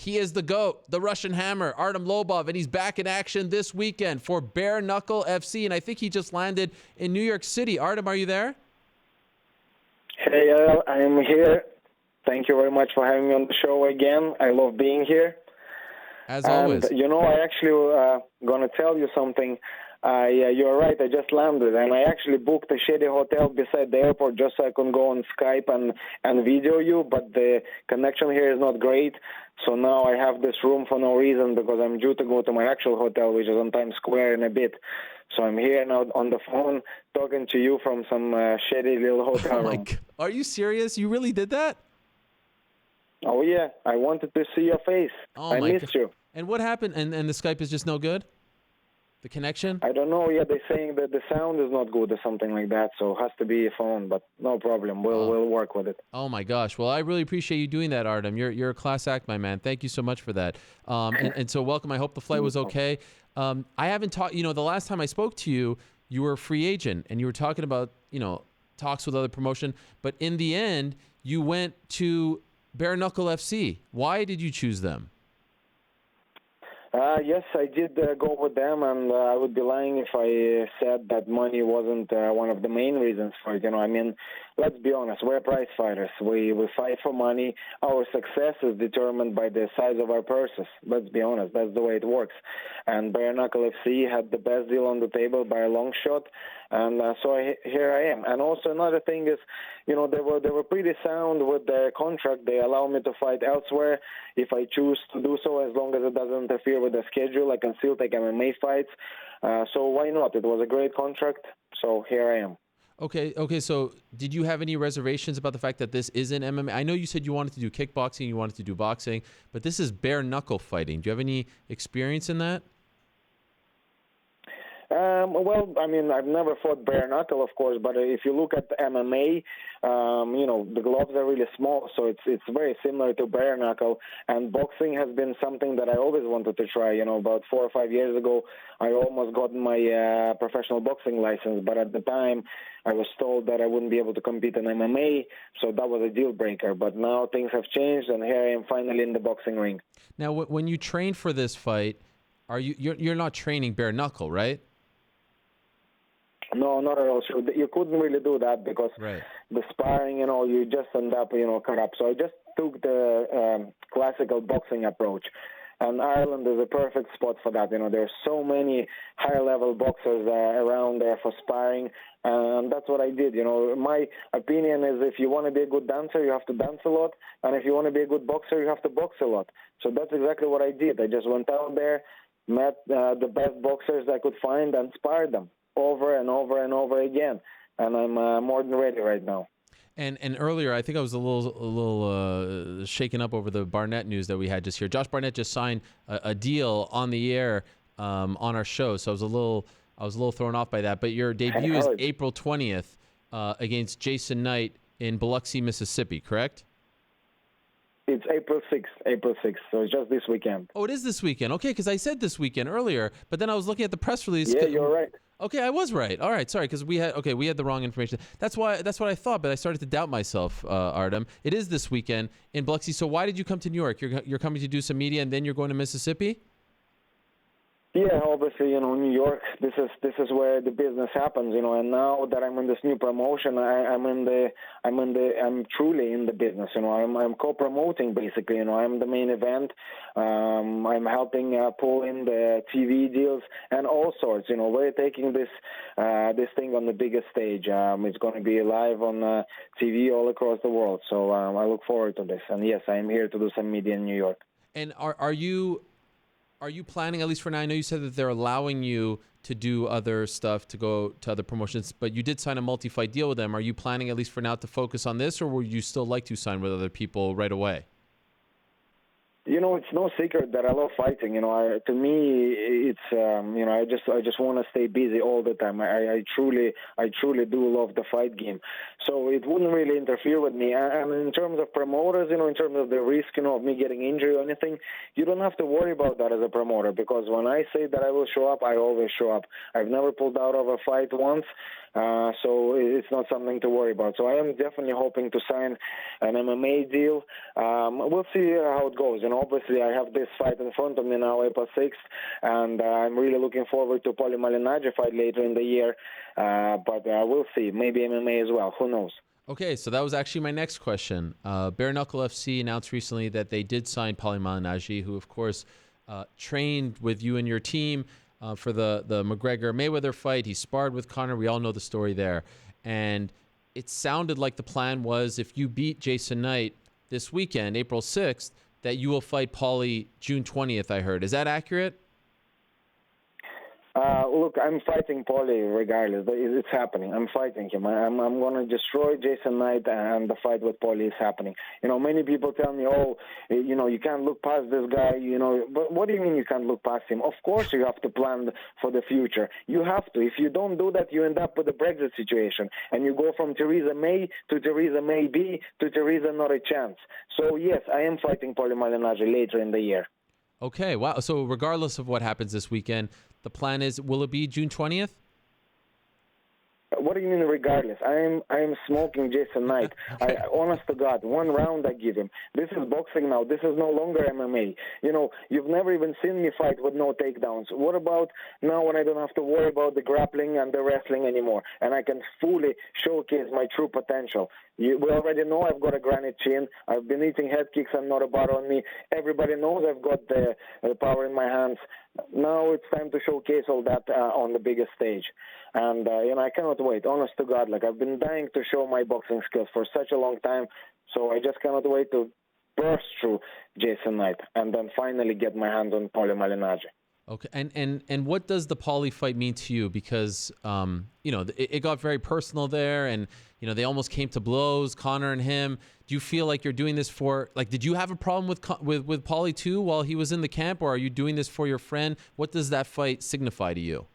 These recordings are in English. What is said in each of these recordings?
He is the GOAT, the Russian Hammer, Artem Lobov, and he's back in action this weekend for Bare Knuckle FC, and I think he just landed in New York City. Artem, are you there? Hey, Ariel, I am here. Thank you very much for having me on the show again. I love being here. As always. And, I actually going to tell you something. You're right, I just landed, and I actually booked a shitty hotel beside the airport just so I can go on Skype and video you, but the connection here is not great, so now I have this room for no reason because I'm due to go to my actual hotel, which is on Times Square in a bit. So I'm here now on the phone talking to you from some shitty little hotel room. Are you serious? You really did that? Oh, yeah. I wanted to see your face. I missed you. And what happened? And the Skype is just no good? The connection? I don't know. Yeah, they're saying that the sound is not good or something like that, so it has to be a phone, but no problem. We'll work with it. Oh, my gosh. Well, I really appreciate you doing that, Artem. You're a class act, my man. Thank you so much for that. And so welcome. I hope the flight was okay. I haven't talked, the last time I spoke to you, you were a free agent, and you were talking about, talks with other promotion, but in the end, you went to Bare Knuckle FC. Why did you choose them? Yes, I did go with them, and I would be lying if I said that money wasn't one of the main reasons for it. I mean, let's be honest, we're prize fighters. We fight for money. Our success is determined by the size of our purses. Let's be honest, that's the way it works. And Bare Knuckle FC had the best deal on the table by a long shot, and here I am. And also another thing is, they were pretty sound with their contract. They allow me to fight elsewhere if I choose to do so, as long as it doesn't interfere with the schedule. I can still take MMA fights. So why not? It was a great contract, so here I am. Okay. So did you have any reservations about the fact that this isn't MMA? I know you said you wanted to do kickboxing, you wanted to do boxing, but this is bare knuckle fighting. Do you have any experience in that? Well, I mean, I've never fought bare knuckle, of course, but if you look at MMA, the gloves are really small, so it's very similar to bare knuckle. And boxing has been something that I always wanted to try. About 4 or 5 years ago, I almost got my professional boxing license, but at the time, I was told that I wouldn't be able to compete in MMA, so that was a deal breaker. But now things have changed, and here I am finally in the boxing ring. Now, when you train for this fight, you're not training bare knuckle, right? No, not at all. So you couldn't really do that because the sparring, you just end up, cut up. So I just took the classical boxing approach. And Ireland is a perfect spot for that. There's so many high-level boxers around there for sparring, and that's what I did. My opinion is if you want to be a good dancer, you have to dance a lot, and if you want to be a good boxer, you have to box a lot. So that's exactly what I did. I just went out there, met the best boxers I could find, and sparred them over and over and over again, and I'm more than ready right now. And earlier, I think I was a little shaken up over the Barnett news that we had just here. Josh Barnett just signed a deal on the air on our show, so I was a little thrown off by that. But your debut is April 20th against Jason Knight in Biloxi, Mississippi, correct? It's April 6th, so it's just this weekend. Oh, it is this weekend. Okay, because I said this weekend earlier, but then I was looking at the press release. Yeah, you're right. Okay, I was right. All right, sorry, because we had the wrong information. That's what I thought, but I started to doubt myself, Artem. It is this weekend in Biloxi. So why did you come to New York? You're coming to do some media, and then you're going to Mississippi? Yeah, obviously, New York. This is where the business happens, And now that I'm in this new promotion, I'm truly in the business, I'm co-promoting basically, I'm the main event. I'm helping pull in the TV deals and all sorts. We're taking this thing on the biggest stage. It's going to be live on TV all across the world. So I look forward to this. And yes, I'm here to do some media in New York. And are you planning, at least for now, I know you said that they're allowing you to do other stuff, to go to other promotions, but you did sign a multi-fight deal with them. Are you planning, at least for now, to focus on this, or would you still like to sign with other people right away? It's no secret that I love fighting. To me, it's I just want to stay busy all the time. I truly do love the fight game. So it wouldn't really interfere with me. And in terms of promoters, in terms of the risk, of me getting injured or anything, you don't have to worry about that as a promoter, because when I say that I will show up, I always show up. I've never pulled out of a fight once. So it's not something to worry about. So I am definitely hoping to sign an MMA deal. We'll see how it goes. mean, obviously, I have this fight in front of me now, April 6th, and I'm really looking forward to Paulie Malignaggi fight later in the year. But we'll see. Maybe MMA as well. Who knows? Okay, so that was actually my next question. Bare Knuckle FC announced recently that they did sign Paulie Malignaggi, who, of course, trained with you and your team for the McGregor-Mayweather fight. He sparred with Conor. We all know the story there. And it sounded like the plan was if you beat Jason Knight this weekend, April 6th, that you will fight Paulie June 20th, I heard. Is that accurate? Look, I'm fighting Paulie regardless. It's happening. I'm fighting him. I'm going to destroy Jason Knight, and the fight with Paulie is happening. You know, many people tell me, oh, you know, you can't look past this guy, you know. But what do you mean you can't look past him? Of course you have to plan for the future. You have to. If you don't do that, you end up with a Brexit situation, and you go from Theresa May to Theresa Maybe to Theresa not a chance. So, yes, I am fighting Paulie Malignaggi later in the year. Okay, wow. So regardless of what happens this weekend, the plan is, will it be June 20th? What do you mean regardless? I am smoking Jason Knight. Honest to God, one round I give him. This is boxing now. This is no longer MMA. You know, you've never even seen me fight with no takedowns. What about now when I don't have to worry about the grappling and the wrestling anymore, and I can fully showcase my true potential? We already know I've got a granite chin. I've been eating head kicks and not a bar on me. Everybody knows I've got the power in my hands. Now it's time to showcase all that on the biggest stage. And, you know, I cannot wait. Honest to God, like, I've been dying to show my boxing skills for such a long time, so I just cannot wait to burst through Jason Knight and then finally get my hands on Paulie Malignaggi. Okay, and what does the Paulie fight mean to you? Because you know, it got very personal there, and you know, they almost came to blows, Conor and him. Do you feel like you're doing this for, like, did you have a problem with Paulie too while he was in the camp, or are you doing this for your friend? What does that fight signify to you?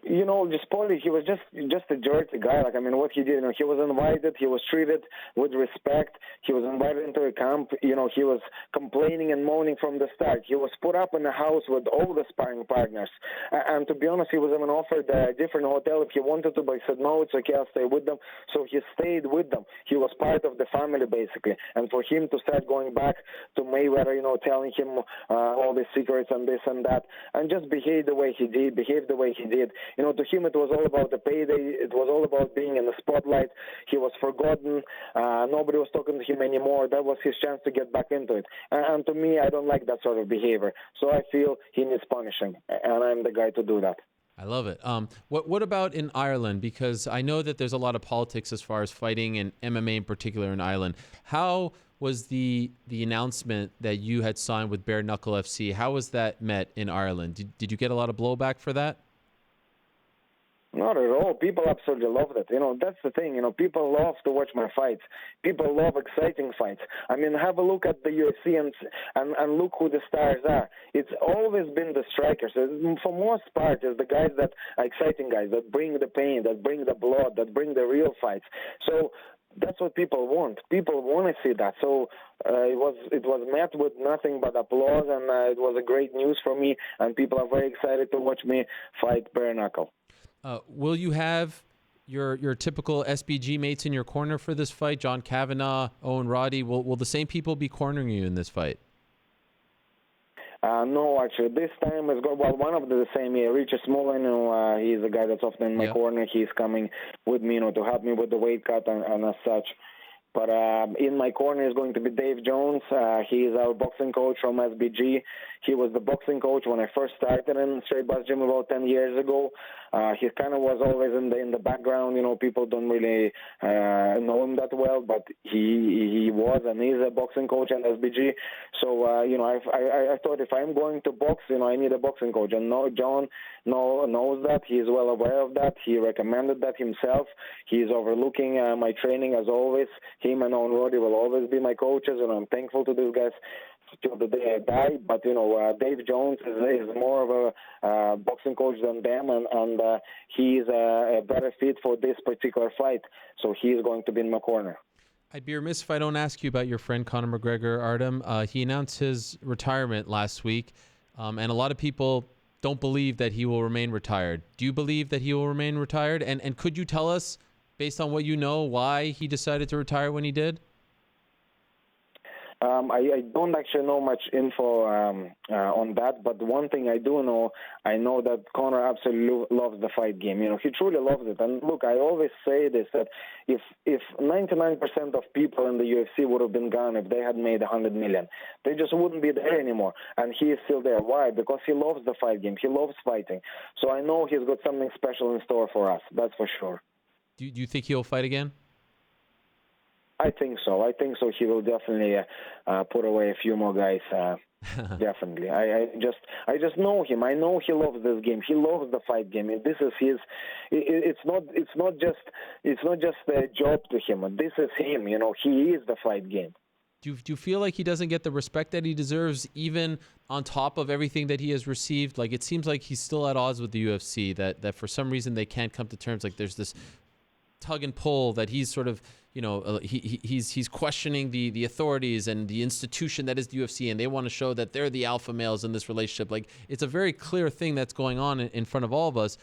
You know, just Paulie, he was just a dirty guy. Like, I mean, what he did, you know, he was invited, he was treated with respect, he was invited into a camp, you know, he was complaining and moaning from the start. He was put up in a house with all the sparring partners. And to be honest, he was even offered a different hotel if he wanted to, but he said, no, it's okay, I'll stay with them. So he stayed with them. He was part of the family, basically. And for him to start going back to Mayweather, you know, telling him all the secrets and this and that, and just behave the way he did, you know, to him it was all about the payday. It was all about being in the spotlight. He was forgotten. Nobody was talking to him anymore. That was his chance to get back into it. And to me, I don't like that sort of behavior. So I feel he needs punishing, and I'm the guy to do that. I love it. What about in Ireland? Because I know that there's a lot of politics as far as fighting and MMA in particular in Ireland. How was the announcement that you had signed with Bare Knuckle FC? How was that met in Ireland? Did you get a lot of blowback for that? Not at all. People absolutely loved it. You know, that's the thing. You know, people love to watch my fights. People love exciting fights. I mean, have a look at the UFC and look who the stars are. It's always been the strikers. For most part, it's the guys that are exciting guys, that bring the pain, that bring the blood, that bring the real fights. So that's what people want. People want to see that. So it was met with nothing but applause, and it was a great news for me, and people are very excited to watch me fight Bare Knuckle. Will you have your typical SBG mates in your corner for this fight? John Kavanagh, Owen Roddy. Will the same people be cornering you in this fight? No, actually, this time it's got one of the same. Richard Smolin, he's the guy that's often in my corner. He's coming with me, you know, to help me with the weight cut and as such. But in my corner is going to be Dave Jones. He is our boxing coach from SBG. He was the boxing coach when I first started in Straight Bus Gym about 10 years ago. He kind of was always in the background. You know, people don't really know him that well, but he was and is a boxing coach in SBG. So, you know, I thought if I'm going to box, you know, I need a boxing coach. And John knows that. He is well aware of that. He recommended that himself. He is overlooking my training as always. Him and Owen Roddy will always be my coaches, and I'm thankful to these guys till the day I die. But, you know, Dave Jones is more of a boxing coach than them, and he's a better fit for this particular fight. So he is going to be in my corner. I'd be remiss if I don't ask you about your friend Conor McGregor, Artem. He announced his retirement last week, and a lot of people don't believe that he will remain retired. Do you believe that he will remain retired? And could you tell us, based on what you know, why he decided to retire when he did? I don't actually know much info on that, but one thing I do know, I know that Conor absolutely loves the fight game. He truly loves it. And look, I always say this, that if 99% of people in the UFC would have been gone if they had made 100 million, they just wouldn't be there anymore. And he is still there. Why? Because he loves the fight game. He loves fighting. So I know he's got something special in store for us. That's for sure. Do you think he'll fight again? I think so. He will definitely put away a few more guys. Definitely. I just know him. I know he loves this game. He loves the fight game. And this is his. It's not just a job to him. This is him. He is the fight game. Do you feel like he doesn't get the respect that he deserves, even on top of everything that he has received? Like, it seems like he's still at odds with the UFC. That for some reason they can't come to terms. Like, there's this tug and pull that he's sort of, he's questioning the authorities and the institution that is the UFC, and they want to show that they're the alpha males in this relationship. Like, it's a very clear thing that's going on in front of all of us.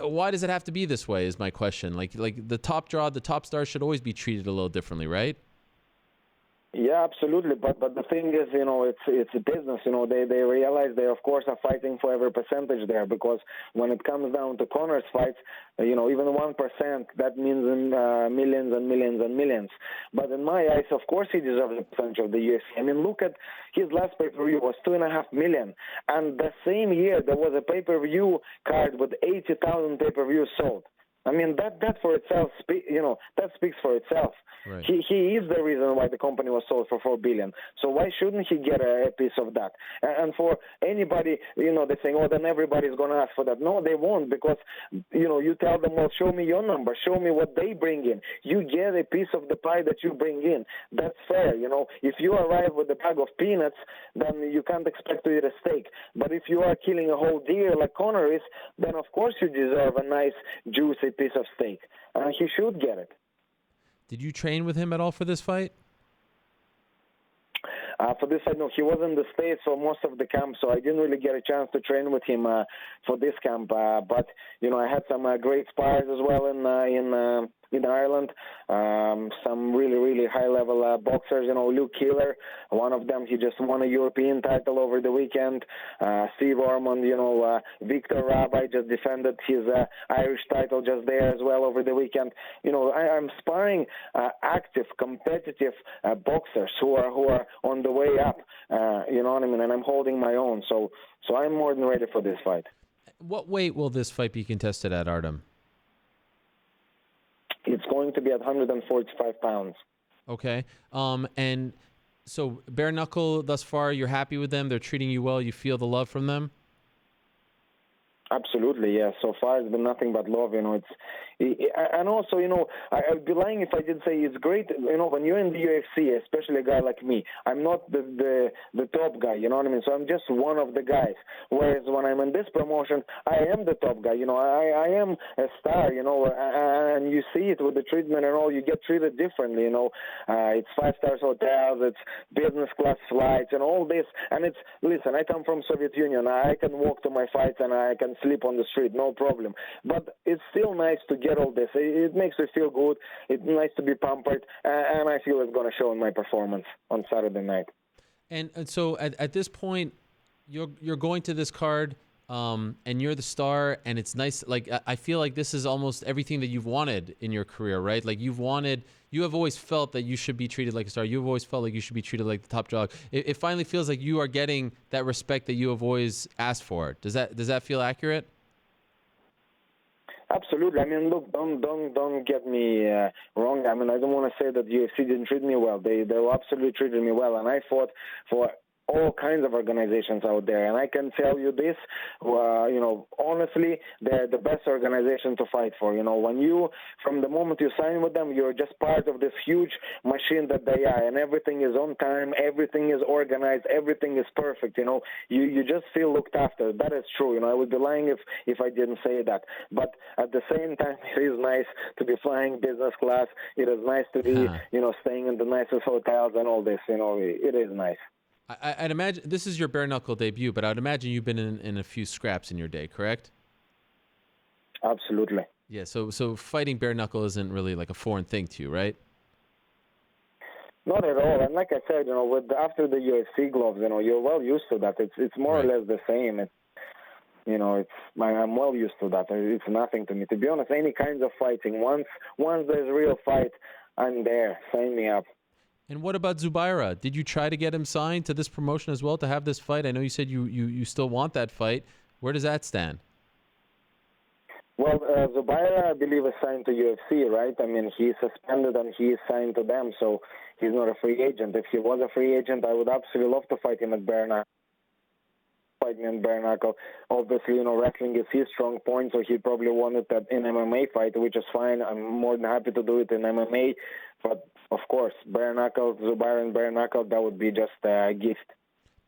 Why does it have to be this way is my question. Like the top draw, the top star should always be treated a little differently, right? Yeah, absolutely. But the thing is, it's a business. They realize they, of course, are fighting for every percentage there, because when it comes down to Conor's fights, even 1%, that means millions and millions and millions. But in my eyes, of course, he deserves a percentage of the UFC. I mean, look at his last pay-per-view was $2.5 million. And the same year, there was a pay-per-view card with 80,000 pay-per-views sold. I mean, that for itself, that speaks for itself. Right. He is the reason why the company was sold for $4 billion. So why shouldn't he get a piece of that? And for anybody, they're saying, oh, then everybody's going to ask for that. No, they won't, because, you tell them, well, show me your number, show me what they bring in. You get a piece of the pie that you bring in. That's fair, If you arrive with a bag of peanuts, then you can't expect to eat a steak. But if you are killing a whole deer like Conor is, then of course you deserve a nice, juicy piece of steak. And he should get it. Did you train with him at all for this fight? For this fight, no. He was in the States for most of the camp, so I didn't really get a chance to train with him for this camp. But, I had some great spars as well in Ireland. Some really, really high-level boxers. Luke Keeler, one of them, he just won a European title over the weekend. Steve Ormond, Victor Rabbi just defended his Irish title just there as well over the weekend. I'm sparring active, competitive boxers who are on the way up. You know what I mean? And I'm holding my own. So I'm more than ready for this fight. What weight will this fight be contested at, Artem? It's going to be at 145 pounds. Okay. And so Bare Knuckle, thus far, you're happy with them? They're treating you well? You feel the love from them? Absolutely, yeah. So far, it's been nothing but love. And also, I'd be lying if I did say it's great. When you're in the UFC, especially a guy like me, I'm not the top guy. You know what I mean? So I'm just one of the guys. Whereas when I'm in this promotion, I am the top guy. I am a star. And you see it with the treatment and all. You get treated differently. It's 5-star hotels, it's business class flights, and all this. And listen, I come from Soviet Union. I can walk to my fights and I can sleep on the street, no problem. But it's still nice to get all this. It makes me feel good. It's nice to be pampered, and I feel it's going to show in my performance on Saturday night. And so at this point, you're going to this card, and you're the star, and it's nice. Like, I feel like this is almost everything that you've wanted in your career, right? Like, you have always felt that you should be treated like a star. You've always felt like you should be treated like the top dog. It finally feels like you are getting that respect that you have always asked for. Does that feel accurate? Absolutely. I mean, look, don't get me wrong. I mean, I don't want to say that UFC didn't treat me well. They absolutely treated me well, and I fought for all kinds of organizations out there. And I can tell you this, honestly, they're the best organization to fight for. When from the moment you sign with them, you're just part of this huge machine that they are, and everything is on time, everything is organized, everything is perfect. You just feel looked after. That is true. I would be lying if I didn't say that. But at the same time, it is nice to be flying business class. It is nice to be, staying in the nicest hotels and all this. It is nice. I'd imagine this is your bare knuckle debut, but I'd imagine you've been in a few scraps in your day, correct? Absolutely. Yeah. So fighting bare knuckle isn't really like a foreign thing to you, right? Not at all. And like I said, after the UFC gloves, you're well used to that. It's more or less the same. I'm well used to that. It's nothing to me. To be honest, any kinds of fighting. Once there's a real fight, I'm there. Sign me up. And what about Zubaira? Did you try to get him signed to this promotion as well to have this fight? I know you said you still want that fight. Where does that stand? Well, Zubaira, I believe, is signed to UFC, right? I mean, he's suspended and he is signed to them, so he's not a free agent. If he was a free agent, I would absolutely love to fight him at Bare Knuckle. Fight me in Bare Knuckle. Obviously, wrestling is his strong point, so he probably wanted that in MMA fight, which is fine. I'm more than happy to do it in MMA. But, of course, Bare Knuckle, Zubaira and Bare Knuckle, that would be just a gift.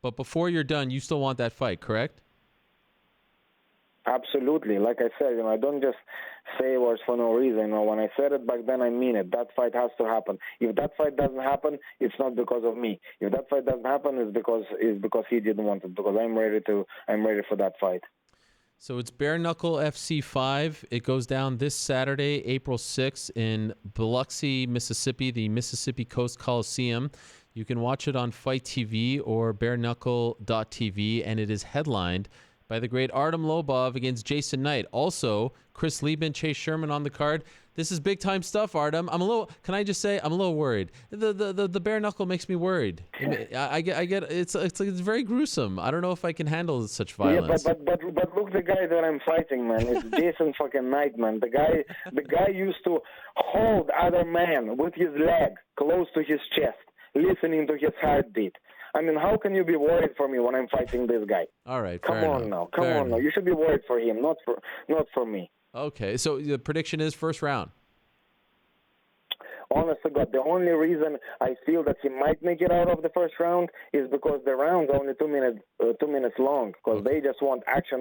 But before you're done, you still want that fight, correct? Absolutely. Like I said, I don't just say words for no reason. When I said it back then, I mean it. That fight has to happen. If that fight doesn't happen, it's not because of me. If that fight doesn't happen, it's because he didn't want it. Because I'm ready for that fight. So it's Bare Knuckle FC 5. It goes down this Saturday, April 6th in Biloxi, Mississippi, the Mississippi Coast Coliseum. You can watch it on Fight TV or bareknuckle.tv, and it is headlined by the great Artem Lobov against Jason Knight. Also, Chris Lieben, Chase Sherman on the card. This is big time stuff, Artem. Can I just say, I'm a little worried. The bare knuckle makes me worried. I get it's very gruesome. I don't know if I can handle such violence. Yeah, but look, the guy that I'm fighting, man, it's Jason fucking Knight, man. The guy used to hold other man with his leg close to his chest, listening to his heartbeat. I mean, how can you be worried for me when I'm fighting this guy? All right, come on now. You should be worried for him, not for me. Okay, so the prediction is first round. Honest to God, the only reason I feel that he might make it out of the first round is because the round's only 2 minutes long, because they just want action.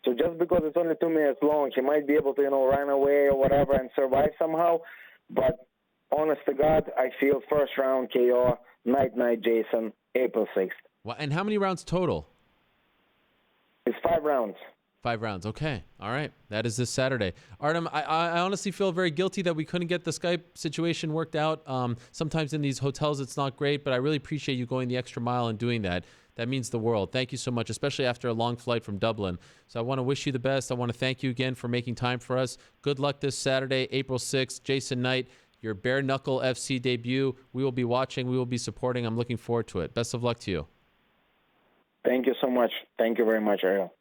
So just because it's only 2 minutes long, he might be able to, run away or whatever and survive somehow. But honest to God, I feel first round KO, Night Jason, April 6th. Well, and how many rounds total? It's 5 rounds. 5 rounds. Okay. All right. That is this Saturday. Artem, I honestly feel very guilty that we couldn't get the Skype situation worked out. Sometimes in these hotels it's not great, but I really appreciate you going the extra mile and doing that. That means the world. Thank you so much, especially after a long flight from Dublin. So I want to wish you the best. I want to thank you again for making time for us. Good luck this Saturday, April 6th. Jason Knight, your Bare Knuckle FC debut. We will be watching. We will be supporting. I'm looking forward to it. Best of luck to you. Thank you so much. Thank you very much, Ariel.